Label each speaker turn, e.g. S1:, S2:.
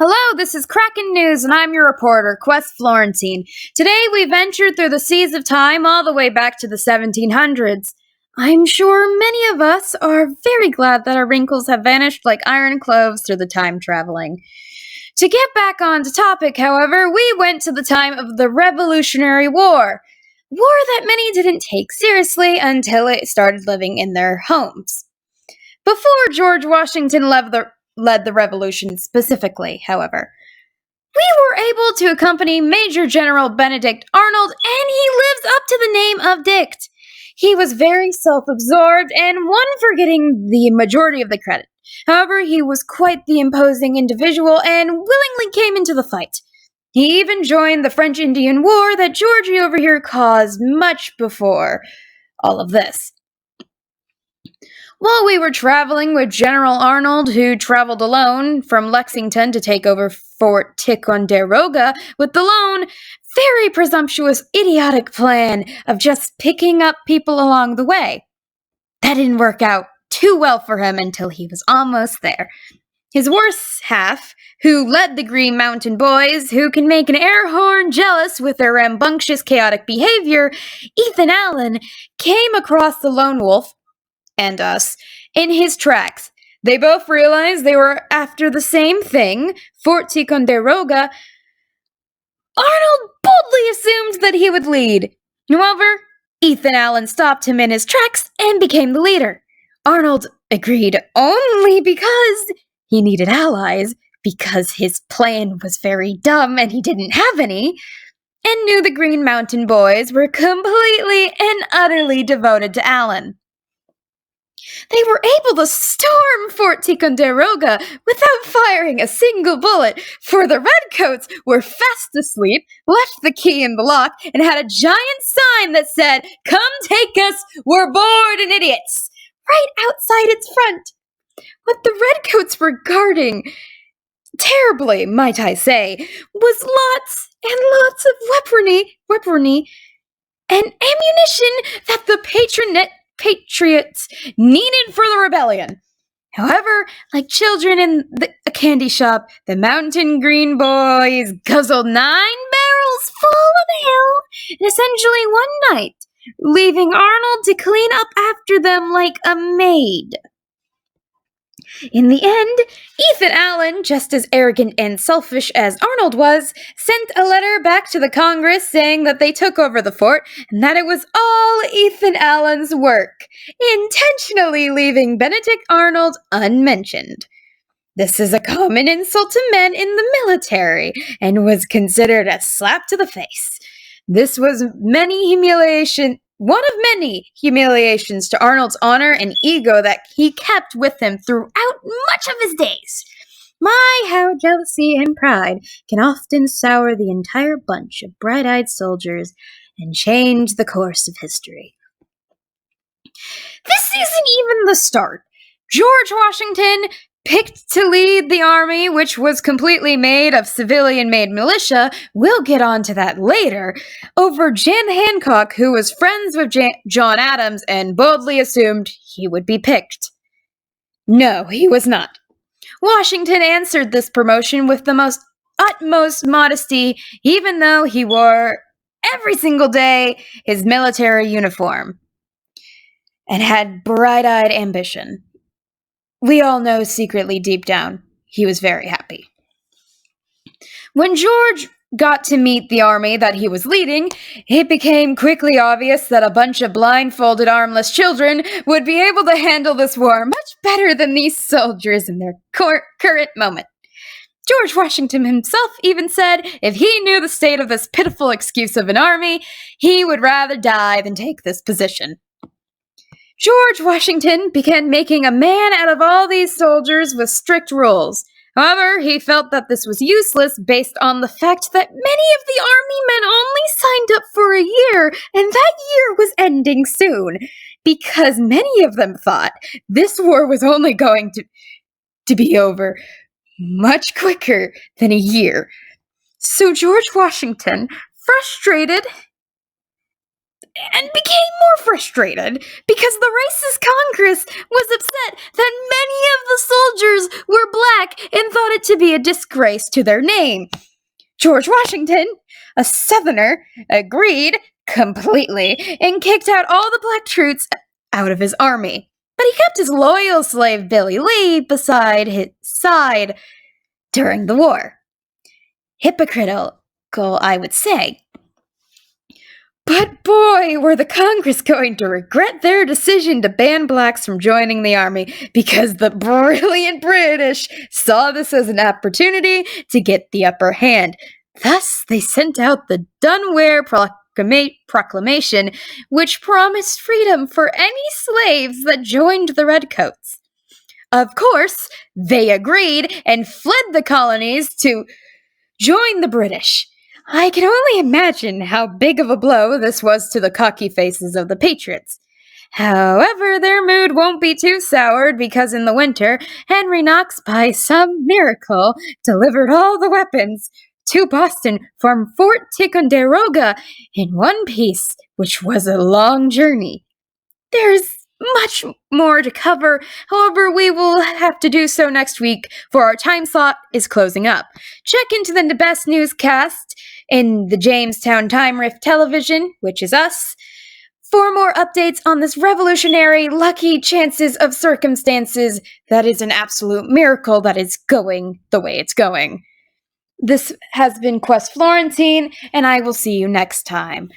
S1: Hello, this is Kraken News, and I'm your reporter, Quest Florentine. Today we ventured through the seas of time all the way back to the 1700s. I'm sure many of us are very glad that our wrinkles have vanished like iron cloves through the time traveling. To get back on to topic, however, we went to the time of the Revolutionary War. War that many didn't take seriously until it started living in their homes. Before George Washington led the revolution specifically, however, we were able to accompany Major General Benedict Arnold, and he lives up to the name of Dict. He was very self-absorbed and one for getting the majority of the credit. However, he was quite the imposing individual and willingly came into the fight. He even joined the French Indian War that Georgie over here caused much before all of this. While we were traveling with General Arnold, who traveled alone from Lexington to take over Fort Ticonderoga with the lone, very presumptuous, idiotic plan of just picking up people along the way. That didn't work out too well for him until he was almost there. His worse half, who led the Green Mountain Boys, who can make an air horn jealous with their rambunctious, chaotic behavior, Ethan Allen, came across the lone wolf and us in his tracks. They both realized they were after the same thing, Fort Ticonderoga. Arnold boldly assumed that he would lead. However, Ethan Allen stopped him in his tracks and became the leader. Arnold agreed only because he needed allies, because his plan was very dumb and he didn't have any, and knew the Green Mountain Boys were completely and utterly devoted to Allen. They were able to storm Fort Ticonderoga without firing a single bullet, for the Redcoats were fast asleep, left the key in the lock, and had a giant sign that said, "Come take us, we're bored and idiots," right outside its front. What the Redcoats were guarding, terribly, might I say, was lots and lots of weaponry and ammunition that the Patriots needed for the rebellion. However, like children in a candy shop, the Mountain Green Boys guzzled 9 barrels full of ale in essentially one night, leaving Arnold to clean up after them like a maid. In the end, Ethan Allen, just as arrogant and selfish as Arnold was, sent a letter back to the Congress saying that they took over the fort and that it was all Ethan Allen's work, intentionally leaving Benedict Arnold unmentioned. This is a common insult to men in the military and was considered a slap to the face. This was one of many humiliations to Arnold's honor and ego that he kept with him throughout much of his days. My, how jealousy and pride can often sour the entire bunch of bright-eyed soldiers and change the course of history. This isn't even the start. George Washington, picked to lead the army, which was completely made of civilian-made militia, we'll get onto that later, over Jan Hancock, who was friends with John Adams and boldly assumed he would be picked. No, he was not. Washington answered this promotion with the utmost modesty, even though he wore every single day his military uniform and had bright-eyed ambition. We all know secretly deep down, he was very happy. When George got to meet the army that he was leading, it became quickly obvious that a bunch of blindfolded, armless children would be able to handle this war much better than these soldiers in their current moment. George Washington himself even said if he knew the state of this pitiful excuse of an army, he would rather die than take this position. George Washington began making a man out of all these soldiers with strict rules. However, he felt that this was useless based on the fact that many of the army men only signed up for a year, and that year was ending soon, because many of them thought this war was only going to be over much quicker than a year. So George Washington, frustrated and became more frustrated because the racist Congress was upset that many of the soldiers were black and thought it to be a disgrace to their name. George Washington, a Southerner, agreed completely and kicked out all the black troops out of his army. But he kept his loyal slave Billy Lee beside his side during the war. Hypocritical, I would say. But boy, were the Congress going to regret their decision to ban blacks from joining the army, because the brilliant British saw this as an opportunity to get the upper hand. Thus, they sent out the Dunware Proclamation, which promised freedom for any slaves that joined the Redcoats. Of course, they agreed and fled the colonies to join the British. I can only imagine how big of a blow this was to the cocky faces of the patriots. However, their mood won't be too soured because in the winter, Henry Knox, by some miracle, delivered all the weapons to Boston from Fort Ticonderoga in one piece, which was a long journey. There's much more to cover, however, we will have to do so next week, for our time slot is closing up. Check into the best newscast in the Jamestown Time Rift Television, which is us, for more updates on this revolutionary, lucky chances of circumstances that is an absolute miracle that is going the way it's going. This has been Quest Florentine, and I will see you next time.